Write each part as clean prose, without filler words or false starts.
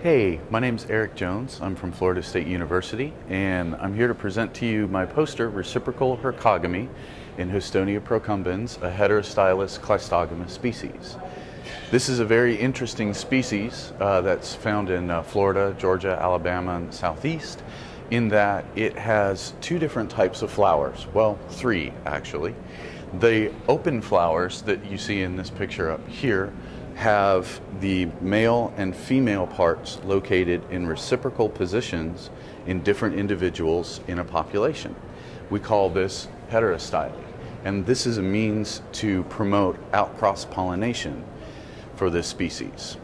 Hey, my name's Eric Jones. I'm from Florida State University, and I'm here to present to you my poster, Reciprocal Hercogamy in Houstonia procumbens, a heterostylous cleistogamous species. This is a very interesting species that's found in Florida, Georgia, Alabama, and the Southeast, in that it has two different types of flowers. Well, three actually. The open flowers that you see in this picture up here have the male and female parts located in reciprocal positions in different individuals in a population. We call this heterostyly, and this is a means to promote outcross pollination for this species.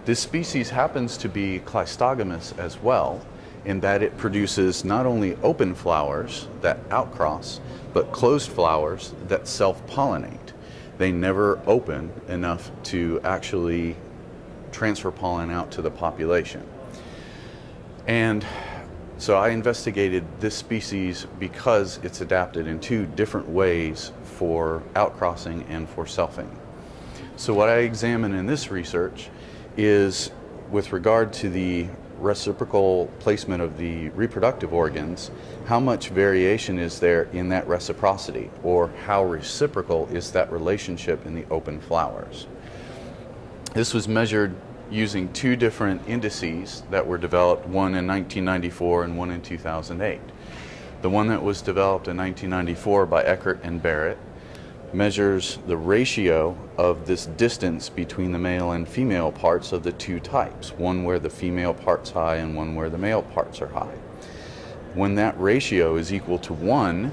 This species happens to be cleistogamous as well, in that it produces not only open flowers that outcross, but closed flowers that self-pollinate. They never open enough to actually transfer pollen out to the population. And so I investigated this species because it's adapted in two different ways for outcrossing and for selfing. So what I examine in this research is, with regard to the reciprocal placement of the reproductive organs, how much variation is there in that reciprocity, or how reciprocal is that relationship in the open flowers. This was measured using two different indices that were developed, one in 1994 and one in 2008. The one that was developed in 1994 by Eckert and Barrett measures the ratio of this distance between the male and female parts of the two types, one where the female part's high and one where the male parts are high. When that ratio is equal to 1,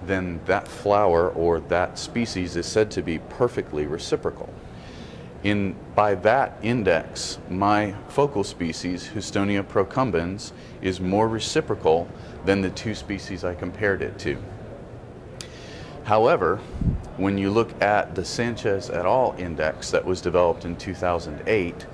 then that flower or that species is said to be perfectly reciprocal. By that index, my focal species, Houstonia procumbens, is more reciprocal than the two species I compared it to. However, when you look at the Sanchez et al. Index that was developed in 2008,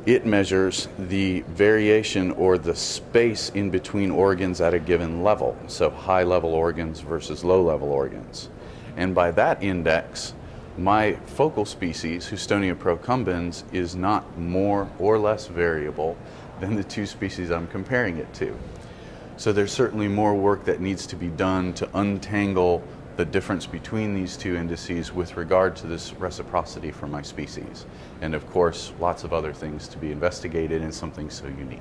it measures the variation or the space in between organs at a given level, so high-level organs versus low-level organs. And by that index, my focal species, Houstonia procumbens, is not more or less variable than the two species I'm comparing it to. So there's certainly more work that needs to be done to untangle the difference between these two indices with regard to this reciprocity for my species. And of course, lots of other things to be investigated in something so unique.